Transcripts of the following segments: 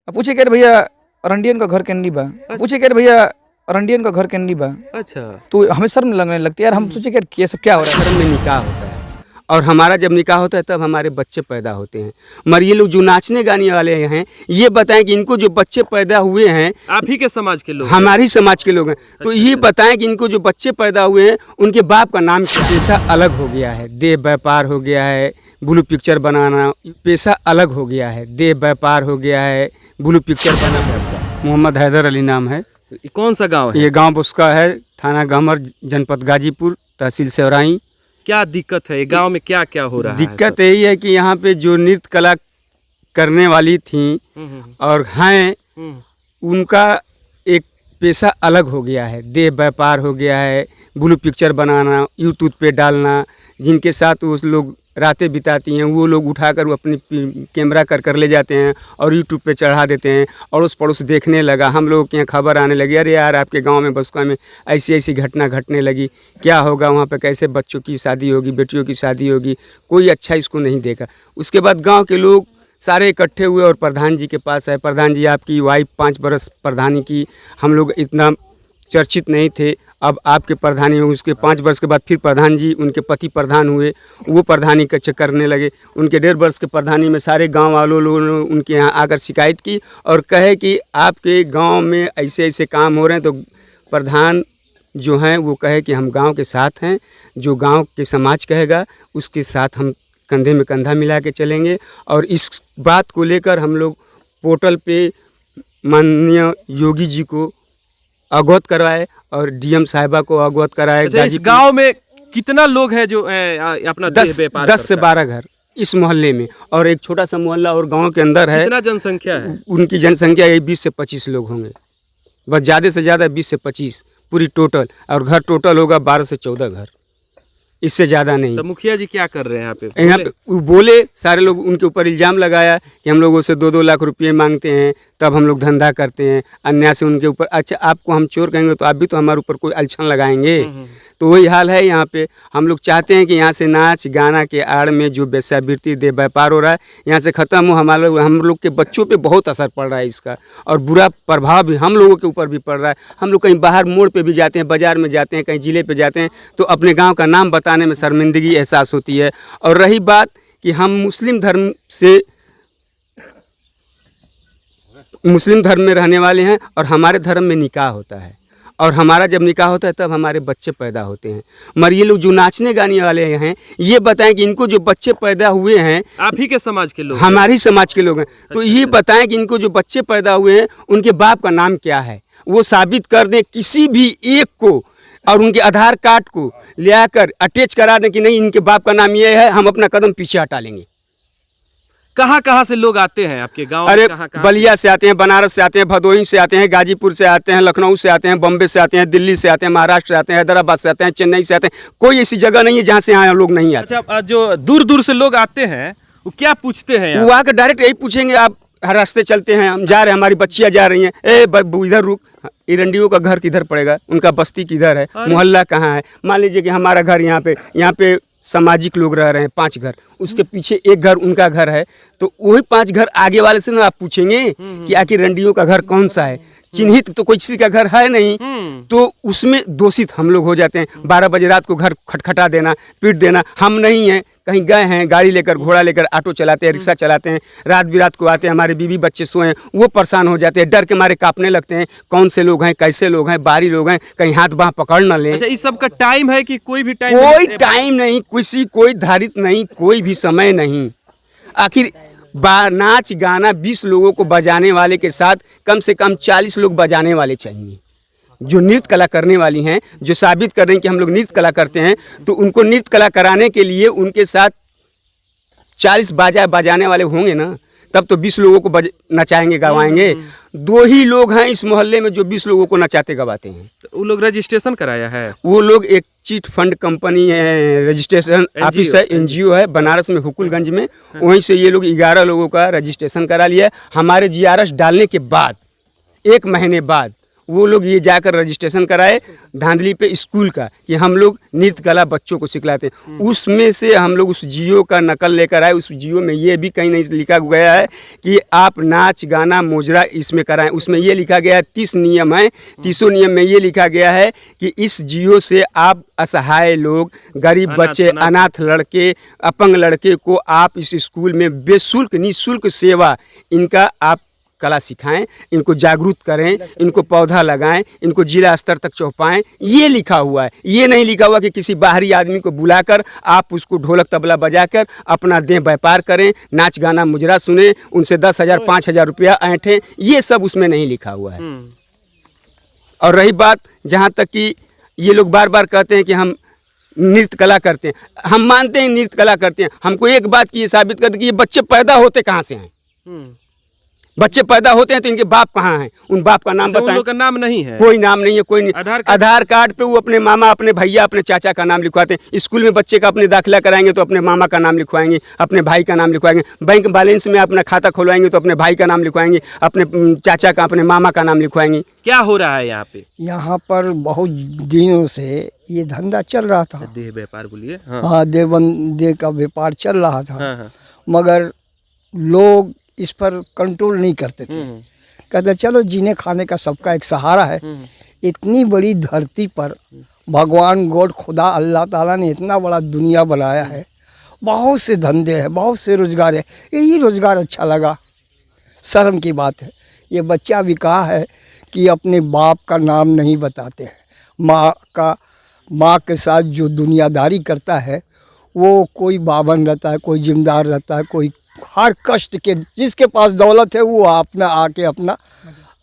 पूछे कह रहे भैया रंडियन का घर केंडी बा। पूछे कह रहे भैया रंडियन का घर केंडी बा। अच्छा, तो हमें शर्म लगने लगती है यार। हम सोचे कि ये सब क्या हो रहा है। धर्म में निकाह होता है और हमारा जब निकाह होता है तब हमारे बच्चे पैदा होते हैं। मगर ये लोग जो नाचने गाने वाले हैं ये बताएं कि इनको जो बच्चे पैदा हुए हैं आप ही के समाज के लोग, हमारी समाज के लोग हैं, तो ये बताएं कि इनको जो बच्चे पैदा हुए हैं उनके बाप का नाम क्या है। पेशा अलग हो गया है, देह व्यापार हो गया है, ब्लू पिक्चर बनाना पेशा अलग हो गया है, देह व्यापार हो गया है, ब्लू पिक्चर बनाना। मोहम्मद हैदर अली नाम है। कौन सा गांव है? ये गांव उसका है, थाना गहमर, जनपद गाजीपुर, तहसील सेवराई। क्या दिक्कत है गांव में, क्या क्या हो रहा है? दिक्कत यही है कि यहाँ पे जो नृत्य कला करने वाली थी और हैं उनका एक पेशा अलग हो गया है, देह व्यापार हो गया है, ब्लू पिक्चर बनाना, यूट्यूब पे डालना। जिनके साथ वो लोग रातें बिताती हैं वो लोग उठाकर वो अपनी कैमरा कर ले जाते हैं और यूट्यूब पे चढ़ा देते हैं। अड़ोस पड़ोस देखने लगा, हम लोगों के यहाँ खबर आने लगी, अरे यार आपके गांव में बसुआ में ऐसी ऐसी घटना घटने लगी, क्या होगा वहाँ पे, कैसे बच्चों की शादी होगी, बेटियों की शादी होगी, कोई अच्छा इसको नहीं देखा। उसके बाद गाँव के लोग सारे इकट्ठे हुए और प्रधान जी के पास आए। प्रधान जी आपकी वाइफ 5 बरस प्रधानी की, हम लोग इतना चर्चित नहीं थे, अब आपके प्रधानी हुए। उसके 5 वर्ष के बाद फिर प्रधान जी उनके पति प्रधान हुए, वो प्रधानी का चेक करने लगे। उनके 1.5 वर्ष के प्रधानी में सारे गांव वालों लोगों ने उनके यहाँ आकर शिकायत की और कहे कि आपके गांव में ऐसे ऐसे काम हो रहे हैं। तो प्रधान जो हैं वो कहे कि हम गांव के साथ हैं, जो गांव के समाज कहेगा उसके साथ हम कंधे में कंधा मिला के चलेंगे। और इस बात को लेकर हम लोग पोर्टल पे माननीय योगी जी को अवगत करवाए और डीएम साहिबा को अवगत कराए। अच्छा, इस गांव में कितना लोग हैं जो अपना 10 से 12 घर इस मोहल्ले में, और एक छोटा सा मोहल्ला और गांव के अंदर है। कितना जनसंख्या है? उनकी जनसंख्या ये 20 से 25 लोग होंगे, बस ज़्यादा से ज़्यादा 20 से 25 पूरी टोटल, और घर टोटल होगा 12 से 14 घर, इससे ज़्यादा नहीं। तो मुखिया जी क्या कर रहे हैं यहाँ पे? यहाँ पे बोले सारे लोग, उनके ऊपर इल्ज़ाम लगाया कि हम लोगों से 2-2 लाख रुपये मांगते हैं तब हम लोग धंधा करते हैं, अन्याय से उनके ऊपर। अच्छा, आपको हम चोर कहेंगे तो आप भी तो हमारे ऊपर कोई अड़चन लगाएंगे। तो वही हाल है यहाँ पे। हम लोग चाहते हैं कि यहाँ से नाच गाना के आड़ में जो वेश्यावृत्ति दे व्यापार हो रहा है यहाँ से ख़त्म हो। हम लोग के बच्चों पे बहुत असर पड़ रहा है इसका, और बुरा प्रभाव भी हम लोगों के ऊपर भी पड़ रहा है। हम लोग कहीं बाहर मोड़ पे भी जाते हैं, बाज़ार में जाते हैं, कहीं ज़िले पे जाते हैं तो अपने गांव का नाम बताने में शर्मिंदगी एहसास होती है। और रही बात कि हम मुस्लिम धर्म में रहने वाले हैं और हमारे धर्म में निकाह होता है, और हमारा जब निकाह होता है तब हमारे बच्चे पैदा होते हैं। मगर ये लोग जो नाचने गाने वाले हैं ये बताएं कि इनको जो बच्चे पैदा हुए हैं, आप ही के समाज के लोग, हमारी समाज के लोग हैं, तो ये बताएं कि इनको जो बच्चे पैदा हुए हैं उनके बाप का नाम क्या है, वो साबित कर दें किसी भी एक को, और उनके आधार कार्ड को ले आकर अटैच करा दें कि नहीं इनके बाप का नाम ये है, हम अपना कदम पीछे हटा लेंगे। कहाँ कहाँ से लोग आते हैं आपके गांव? अरे कहाँ बलिया से आते हैं, बनारस से आते हैं, भदोही से आते हैं, गाजीपुर से आते हैं, लखनऊ से आते हैं, बम्बे से आते हैं, दिल्ली से आते हैं, महाराष्ट्र से आते हैं, हैदराबाद से आते हैं, चेन्नई से आते हैं। कोई ऐसी जगह नहीं है जहाँ से यहाँ लोग नहीं आते। अच्छा, जो दूर दूर से लोग आते हैं वो क्या पूछते हैं? वो आकर डायरेक्ट यही पूछेंगे, आप हर रास्ते चलते हैं, हम जा रहे हैं, हमारी बच्चियाँ जा रही हैं, इधर रुक, इरंडियों का घर किधर पड़ेगा, उनका बस्ती किधर है, मोहल्ला कहाँ है। मान लीजिए कि हमारा घर यहाँ पे सामाजिक लोग रह रहे हैं 5 घर, उसके पीछे एक घर उनका घर है, तो वही 5 घर आगे वाले से ना आप पूछेंगे कि आखिर रंडियों का घर कौन सा है। चिन्हित तो कोई किसी का घर है नहीं, तो उसमें दोषित हम लोग हो जाते हैं। 12 बजे रात को घर खटखटा देना, पीट देना। हम नहीं हैं, कहीं गए हैं गाड़ी लेकर, घोड़ा लेकर, ऑटो चलाते हैं, रिक्शा चलाते हैं, रात बिरात को आते हैं, हमारे बीवी बच्चे सोए हैं, वो परेशान हो जाते हैं, डर के मारे कांपने लगते हैं, कौन से लोग हैं, कैसे लोग हैं, बाहरी लोग हैं, कहीं हाथ बाँह पकड़ न लें। अच्छा, इस सब का टाइम है कि कोई भी टाइम? कोई टाइम नहीं, कोई धारित नहीं, कोई भी समय नहीं। आखिर नाच गाना 20 लोगों को बजाने वाले के साथ कम से कम 40 लोग बजाने वाले चाहिए, जो नृत्य कला करने वाली हैं, जो साबित कर रहे हैं कि हम लोग नृत्य कला करते हैं। तो उनको नृत्य कला कराने के लिए उनके साथ 40 बजाने वाले होंगे ना, तब तो 20 लोगों को नचाएंगे गवाएंगे। 2 ही लोग हैं इस मोहल्ले में जो 20 लोगों को नचाते गवाते हैं। तो वो लोग रजिस्ट्रेशन कराया है? वो लोग एक चिट फंड कंपनी है, रजिस्ट्रेशन ऑफिस है, NGO है बनारस में, हुकुलगंज में, वहीं से ये लोग 11 लोगों का रजिस्ट्रेशन करा लिया है। हमारे GRS डालने के बाद 1 महीने बाद वो लोग ये जाकर रजिस्ट्रेशन कराए धांधली पे स्कूल का कि हम लोग नृत्य कला बच्चों को सिखलाते हैं। उसमें से हम लोग उस जियो का नकल लेकर आए। उस जियो में ये भी कहीं नहीं लिखा गया है कि आप नाच गाना मुजरा इसमें कराएं। उसमें ये लिखा गया है 30 नियम है। 30 नियम में ये लिखा गया है कि इस जियो से आप असहाय लोग, गरीब बच्चे, अनाथ लड़के, अपंग लड़के को आप इस स्कूल में बेशुल्क निःशुल्क सेवा इनका आप कला सिखाएं, इनको जागरूक करें, इनको पौधा लगाएं, इनको जिला स्तर तक चौपाएं। ये लिखा हुआ है। ये नहीं लिखा हुआ कि किसी बाहरी आदमी को बुलाकर आप उसको ढोलक तबला बजाकर अपना देह व्यापार करें, नाच गाना मुजरा सुने, उनसे 10,000 5,000 रुपया ऐंठें। ये सब उसमें नहीं लिखा हुआ है। और रही बात जहाँ तक कि ये लोग बार बार कहते हैं कि हम नृत्य कला करते हैं, हम मानते हैं नृत्य कला करते हैं। हमको एक बात की ये साबित कर दे कि ये बच्चे पैदा होते कहाँ से हैं। बच्चे पैदा होते हैं तो इनके बाप कहाँ हैं, उन बाप का नाम बताएं। उन लोग का नाम नहीं है, कोई नाम नहीं है, कोई नहीं। आधार कार्ड पे वो अपने मामा, अपने भैया, अपने चाचा का नाम लिखवाते हैं। स्कूल में बच्चे का अपने दाखिला कराएंगे तो अपने मामा का नाम लिखवाएंगे, अपने भाई का नाम लिखवाएंगे। बैंक बैलेंस में अपना खाता खुलवाएंगे तो अपने भाई का नाम लिखवाएंगे, अपने चाचा का, अपने मामा का नाम लिखवाएंगे। क्या हो रहा है यहाँ पे? यहाँ पर बहुत दिनों से ये धंधा चल रहा था। देह व्यापार बोलिए। हाँ, देह का व्यापार चल रहा था। हाँ। मगर लोग इस पर कंट्रोल नहीं करते थे। कहते चलो जीने खाने का सबका एक सहारा है। इतनी बड़ी धरती पर भगवान गॉड खुदा अल्लाह ताला ने इतना बड़ा दुनिया बनाया है। बहुत से धंधे हैं, बहुत से रोज़गार है। यही रोज़गार अच्छा लगा। शर्म की बात है। ये बच्चा भी कहा है कि अपने बाप का नाम नहीं बताते हैं। माँ के साथ जो दुनियादारी करता है वो कोई बावन रहता है, कोई जिम्मेदार रहता है, कोई हर कष्ट के, जिसके पास दौलत है वो अपना आके अपना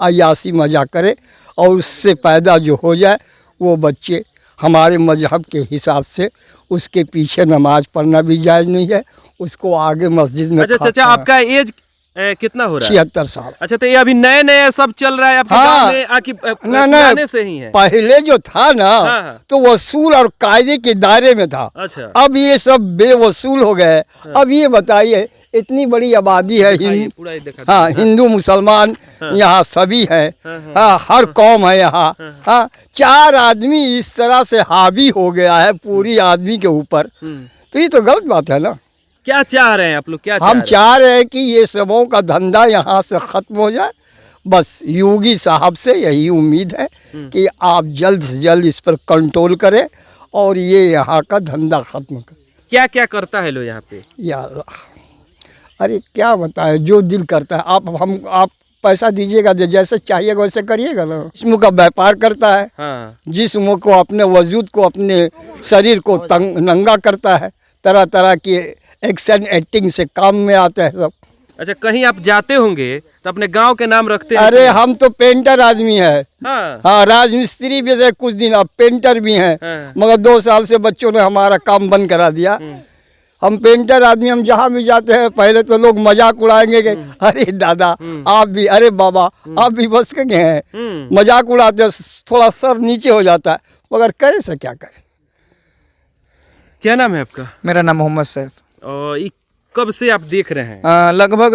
अय्यासी मजा करे और उससे पैदा जो हो जाए वो बच्चे हमारे मजहब के हिसाब से उसके पीछे नमाज पढ़ना भी जायज़ नहीं है। उसको आगे मस्जिद में। अच्छा चाचा, आपका एज कितना हो रहा है? 76 साल। अच्छा, तो ये अभी नए नए सब चल रहा है आपके गांव में, आकि पुराने से ही है? पहले जो था ना, हाँ। तो वसूल और कायदे के दायरे में था। अच्छा। अब ये सब बेवसूल हो गए। अब ये बताइए, इतनी बड़ी आबादी है, हाँ, हिंदू मुसलमान यहाँ सभी है। हाँ, हर कौम है यहाँ। हाँ, 4 आदमी इस तरह से हावी हो गया है पूरी आदमी के ऊपर, तो ये तो गलत बात है ना। क्या चाह रहे हैं आप लोग? क्या हम चाह रहे हैं कि ये सबों का धंधा यहाँ से ख़त्म हो जाए। बस योगी साहब से यही उम्मीद है कि आप जल्द से जल्द इस पर कंट्रोल करें और ये यहाँ का धंधा ख़त्म करें। क्या क्या करता है लोग यहाँ पे? या अल्लाह, अरे क्या बताएं, जो दिल करता है। आप पैसा दीजिएगा, जैसे चाहिएगा वैसे करिएगा ना। जिस्म का व्यापार करता है। हाँ। जिस्म को, अपने वजूद को, अपने शरीर को नंगा करता है। तरह तरह की एक्शन एक्टिंग से काम में आते हैं सब। अच्छा, कहीं आप जाते होंगे तो अपने गांव के नाम रखते हैं? अरे हम तो पेंटर आदमी है। हाँ। हाँ, राजमिस्त्री भी थे कुछ दिन, अब पेंटर भी हैं। हाँ। मगर 2 साल से बच्चों ने हमारा काम बंद करा दिया। हम पेंटर आदमी, हम जहाँ भी जाते हैं पहले तो लोग मजाक उड़ाएंगे कि अरे दादा आप भी, अरे बाबा आप भी बस के गए हैं। मजाक उड़ाते हैं, थोड़ा सर नीचे हो जाता है, मगर करे से क्या करे। क्या नाम है आपका? मेरा नाम मोहम्मद सैफ। और ये कब से आप देख रहे हैं? लगभग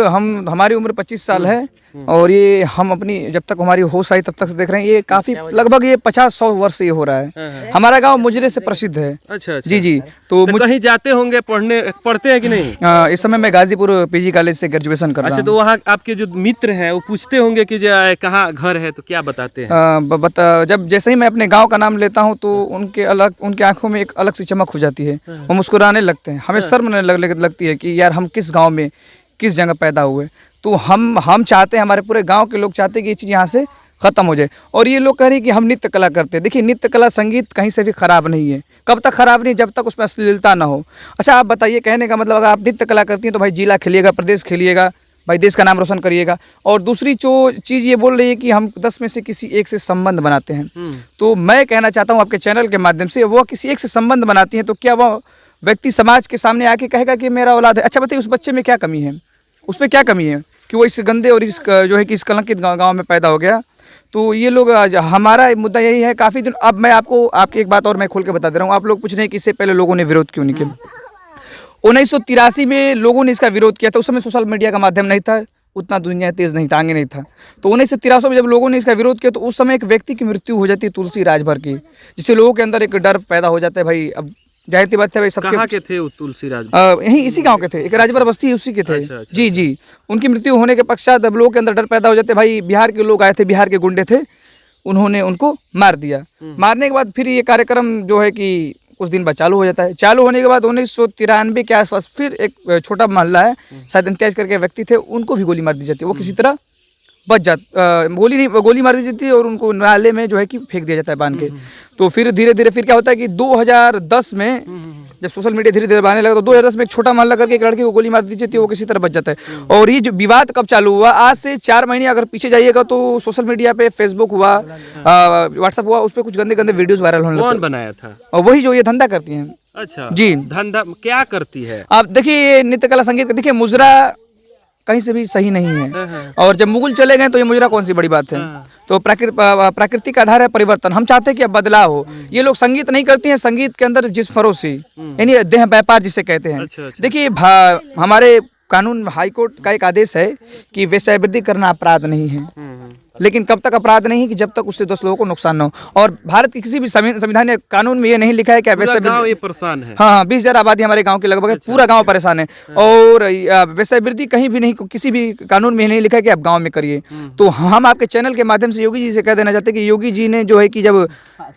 हमारी उम्र 25 साल है और ये हम अपनी जब तक हमारी होश आई तब तक से देख रहे हैं। ये काफी लगभग ये 50-100 वर्ष से ये हो रहा है। हमारा गांव मुजरे से प्रसिद्ध है। अच्छा। जी जी। तो कहीं जाते होंगे पढ़ते हैं कि नहीं? इस समय मैं गाजीपुर पीजी कॉलेज से ग्रेजुएशन कर रहा हूँ। अच्छा, तो वहाँ आपके जो मित्र हैं वो पूछते होंगे कि कहाँ घर है, तो क्या बताते हैं? जब जैसे ही मैं अपने गाँव का नाम लेता हूँ तो उनके आंखों में एक अलग सी चमक हो जाती है। वो मुस्कुराने लगते हैं। हमें शर्म लगती है कि यार हम किस गांव में किस जगह पैदा हुए। तो हम चाहते हैं, हमारे पूरे गांव के लोग चाहते हैं कि ये चीज़ यहाँ से ख़त्म हो जाए। और ये लोग कह रहे हैं कि हम नृत्य कला करते हैं। देखिए, नृत्य कला संगीत कहीं से भी ख़राब नहीं है। कब तक ख़राब नहीं? जब तक उसमें अश्लीलता ना हो। अच्छा, आप बताइए, कहने का मतलब अगर आप नृत्य कला करती हैं तो भाई जिला खेलिएगा, प्रदेश खेलिएगा, भाई देश का नाम रोशन करिएगा। और दूसरी जो चीज़ ये बोल रही है कि हम 10 में से किसी एक से संबंध बनाते हैं, तो मैं कहना चाहता हूँ आपके चैनल के माध्यम से, वो किसी एक से संबंध बनाती हैं तो क्या वह व्यक्ति समाज के सामने आके कहेगा कि मेरा औलाद है? अच्छा बताइए, उस बच्चे में क्या कमी है? उसमें क्या कमी है कि वो इस गंदे और इस जो है कि इस कलंकित गांव में पैदा हो गया? तो ये लोग, हमारा मुद्दा यही है काफ़ी दिन। अब मैं आपकी एक बात और मैं खोल के बता दे रहा हूँ। आप लोग पूछ रहे हैं कि इससे पहले लोगों ने विरोध क्यों नहीं किया। 1983 में लोगों ने इसका विरोध किया था। उस समय सोशल मीडिया का माध्यम नहीं था, उतना दुनिया तेज नहीं था, आगे नहीं था। तो 1983 में जब लोगों ने इसका विरोध किया तो उस समय एक व्यक्ति की मृत्यु हो जाती है तुलसी राजभर की, जिससे लोगों के अंदर एक डर पैदा हो जाता है। भाई अब जाहिर सी बात है भाई सबके कहाँ के थे वो तुलसी राज? यहीं इसी गांव के थे, एक राजभर बस्ती है उसी के थे। अच्छा, अच्छा, जी जी, उनकी मृत्यु होने के पश्चात अब लोगों के अंदर डर पैदा हो जाते, भाई बिहार के लोग आए थे, बिहार के गुंडे थे, उन्होंने उनको मार दिया। मारने के बाद फिर ये कार्यक्रम जो है कि कुछ दिन बाद चालू हो जाता है। चालू होने के बाद 1993 के आसपास फिर एक छोटा मोहल्ला है, शायद इम्तियाज करके व्यक्ति थे, उनको भी गोली मार दी जाती है। वो किसी तरह बच गोली मार दी जाती है और उनको नाले में जो है कि फेंक दिया जाता है बांध के। तो फिर धीरे धीरे फिर क्या होता है कि 2010 में जब सोशल मीडिया धीरे धीरे आने लगा तो 2010 में एक छोटा मोहल्ला करके एक लड़के को गोली मार दी जाती है, वो किसी तरह बच जाता है। और ये जो विवाद कब चालू हुआ, आज से 4 महीने अगर पीछे जाइएगा तो सोशल मीडिया पे फेसबुक हुआ, व्हाट्सएप हुआ, उस पर कुछ गंदे गंदे वीडियोस वायरल होने लगते। कौन बनाया था? और वही जो ये धंधा करती हैं। अच्छा जी, धंधा क्या करती है? आप देखिए नृत्य कला संगीत, देखिए मुजरा कहीं से भी सही नहीं है। और जब मुगल चले गए तो ये मुजरा कौन सी बड़ी बात है। तो प्राकृतिक आधार है परिवर्तन। हम चाहते हैं कि अब बदलाव हो। ये लोग संगीत नहीं करती हैं, संगीत के अंदर जिस फरोशी यानी देह व्यापार जिसे कहते हैं। अच्छा, अच्छा। देखिए हमारे कानून हाई कोर्ट का एक आदेश है कि वेश्यावृत्ति करना अपराध नहीं है, लेकिन कब तक अपराध नहीं कि जब तक उससे 10 लोगों को नुकसान न हो। और भारत की किसी भी संविधान या कानून में ये नहीं लिखा है कि ये परेशान है। हाँ 20,000 आबादी हमारे गांव की लगभग है। अच्छा, पूरा गांव परेशान है। और वेश्यावृत्ति कहीं भी नहीं, किसी भी कानून में नहीं लिखा है कि आप गांव में करिए। तो हम आपके चैनल के माध्यम से योगी जी से कह देना चाहते हैं कि योगी जी ने जो है कि जब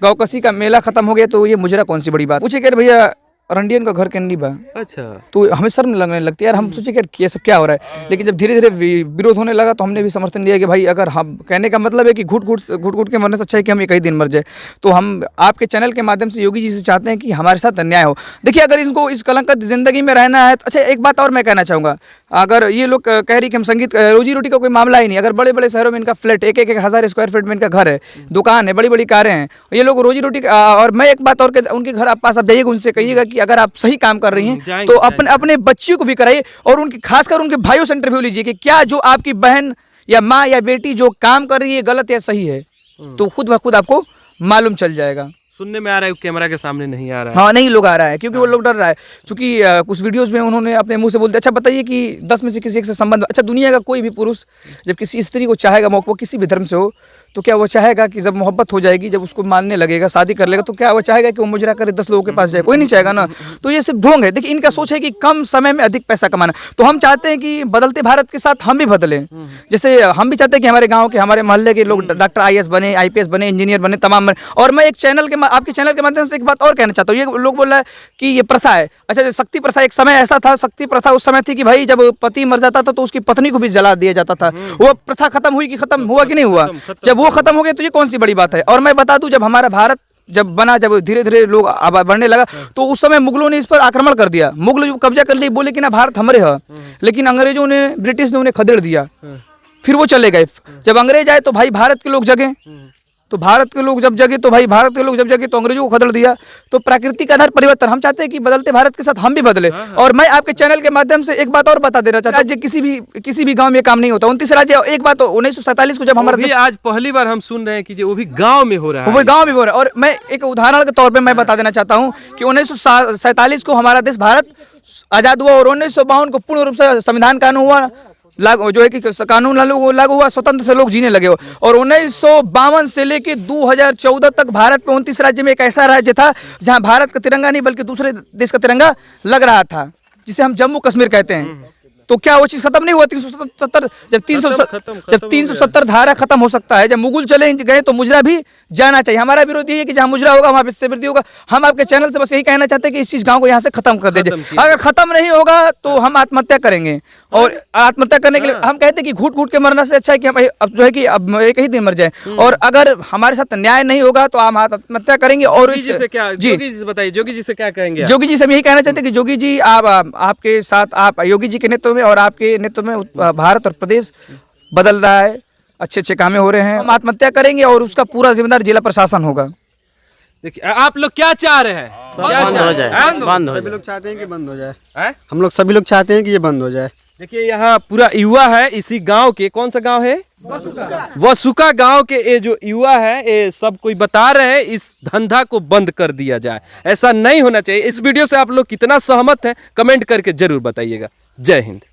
गौकसी का मेला खत्म हो गया तो ये मुजरा कौन सी बड़ी बात। पूछे कह भैया रंडियन का घर कैंडी बा। अच्छा, तो हमें शर्म लगने लगती है यार। हम सोचे कि ये सब क्या हो रहा है, लेकिन जब धीरे धीरे विरोध होने लगा तो हमने भी समर्थन दिया कि भाई अगर हम कहने का मतलब है कि घुट घुट के मरने से अच्छा है कि हम एक ही दिन मर जाए। तो हम आपके चैनल के माध्यम से योगी जी से चाहते हैं कि हमारे साथ अन्याय हो। देखिए अगर इनको इस कलंकित जिंदगी में रहना है तो अच्छा एक बात और मैं कहना चाहूँगा, अगर ये लोग कह रही कि हम संगीत रोजी रोटी का कोई मामला ही नहीं, अगर बड़े बड़े शहरों में इनका फ्लैट 1,000 स्क्वायर फीट में इनका घर है, दुकान है, बड़ी बड़ी कारें हैं, ये लोग रोजी रोटी। और मैं एक बात और उनके घर पास आप जाइएगा, उनसे कहिएगा कि अगर आप सही काम कर रही हैं तो अपने बच्चियों को भी कराइए और उनकी खासकर उनके भाइयों से इंटरव्यू लीजिए कि क्या जो आपकी बहन या माँ या बेटी जो काम कर रही है गलत या सही है, तो खुद ब खुद आपको मालूम चल जाएगा। सुनने में आ रहा है कैमरा के सामने नहीं आ रहा है। हाँ नहीं लोग आ रहा है क्योंकि वो लोग डर रहा है, क्योंकि कुछ वीडियोस में उन्होंने अपने मुंह से बोल दिया। अच्छा बताइए कि 10 में से किसी एक से संबंध, अच्छा दुनिया का कोई भी पुरुष जब किसी स्त्री को चाहेगा, वो किसी भी धर्म से हो, तो क्या वो चाहेगा कि जब मोहब्बत हो जाएगी, जब उसको मानने लगेगा, शादी कर लेगा, तो क्या वो चाहेगा कि वो मुजरा करे 10 लोगों के पास जाए? कोई नहीं चाहेगा ना। तो ये सिर्फ ढोंग है। देखिए इनका सोच है कि कम समय में अधिक पैसा कमाना। तो हम चाहते हैं कि बदलते भारत के साथ हम भी बदलें। जैसे हम भी चाहते हैं कि हमारे गाँव के, हमारे मोहल्ले के लोग डॉक्टर IAS बने, IPS बने, इंजीनियर बने, तमाम बने। और मैं एक आपके चैनल के माध्यम से एक बात और कहना चाहता हूँ। ये लोग बोल रहा है कि ये प्रथा है। अच्छा शक्ति प्रथा, एक समय ऐसा था, शक्ति प्रथा उस समय थी कि भाई जब पति मर जाता था तो उसकी पत्नी को भी जला दिया जाता था। वो प्रथा खत्म हुई कि खत्म हुआ कि नहीं हुआ? जब वो खत्म हो गया तो ये कौन सी बड़ी बात है। और मैं बता दूं जब हमारा भारत जब बना, जब धीरे धीरे लोग बढ़ने लगा तो उस समय मुगलों ने इस पर आक्रमण कर दिया। मुगल जो कब्जा कर लिए, बोले कि ना भारत हमारे है, लेकिन अंग्रेजों ने, ब्रिटिश ने उन्हें खदेड़ दिया। फिर वो चले गए। जब अंग्रेज आए तो भाई भारत के लोग जगे, तो भारत के लोग जब जगे तो अंग्रेजों को खदेड़ दिया। तो प्राकृतिक आधार परिवर्तन, हम चाहते हैं कि बदलते भारत के साथ हम भी बदले। और मैं आपके चैनल के माध्यम से एक बात और बता देना चाहता हूं, राज्य किसी भी गांव में काम नहीं होता। 29 राज्य, एक बात 1947 को जब हमारा, आज पहली बार हम सुन रहे हैं कि वो भी गाँव में हो रहा है, वो गाँव में हो रहा है। और मैं एक उदाहरण के तौर पर मैं बता देना चाहता हूँ कि 1947 को हमारा देश भारत आजाद हुआ और 1952 को पूर्ण रूप से संविधान कानून हुआ लागू, जो है कि कानून लागू हुआ, स्वतंत्र से लोग जीने लगे हो। और 1952 से लेके 2014 तक भारत में 29 राज्य में एक ऐसा राज्य था जहां भारत का तिरंगा नहीं बल्कि दूसरे देश का तिरंगा लग रहा था, जिसे हम जम्मू कश्मीर कहते हैं। तो क्या वो चीज खत्म नहीं हुआ? 370 जब 370 धारा खत्म हो सकता है, जब मुगल चले गए तो मुजरा भी जाना चाहिए। हमारा विरोध ये है कि जहाँ मुजरा होगा वहाँ वेश्यावृत्ति होगा। हम आपके चैनल से बस यही कहना चाहते हैं कि इस चीज गांव को यहाँ से खत्म कर दीजिए। अगर खत्म नहीं होगा तो हम आत्महत्या करेंगे। और आत्महत्या करने के लिए हम कहते हैं कि घुट घुट के मरना से अच्छा है कि हम अब जो है कि अब एक ही दिन मर जाए। और अगर हमारे साथ न्याय नहीं होगा तो हम आत्महत्या करेंगे। और जोगी जी से बताइए, जोगी जी से क्या कहेंगे? जोगी जी से यही कहना चाहते हैं कि जोगी जी आपके साथ, आप योगी जी के नेतृत्व में और आपके नेतृत्व में भारत और प्रदेश बदल रहा है, अच्छे अच्छे कामें हो रहे हैं। हम आत्महत्या करेंगे और उसका पूरा जिम्मेदार जिला प्रशासन होगा। देखिए आप लोग क्या चाह रहे हैं? बंद हो जाए, बंद हो जाए। सभी लोग चाहते हैं कि बंद हो जाए। हम लोग सभी लोग चाहते हैं कि ये बंद हो जाए। देखिए यहाँ पूरा युवा है इसी गांव के, कौन सा गांव है? वसुका गांव के ये जो युवा है ये सब कोई बता रहे हैं इस धंधा को बंद कर दिया जाए, ऐसा नहीं होना चाहिए। इस वीडियो से आप लोग कितना सहमत हैं कमेंट करके जरूर बताइएगा। जय हिंद।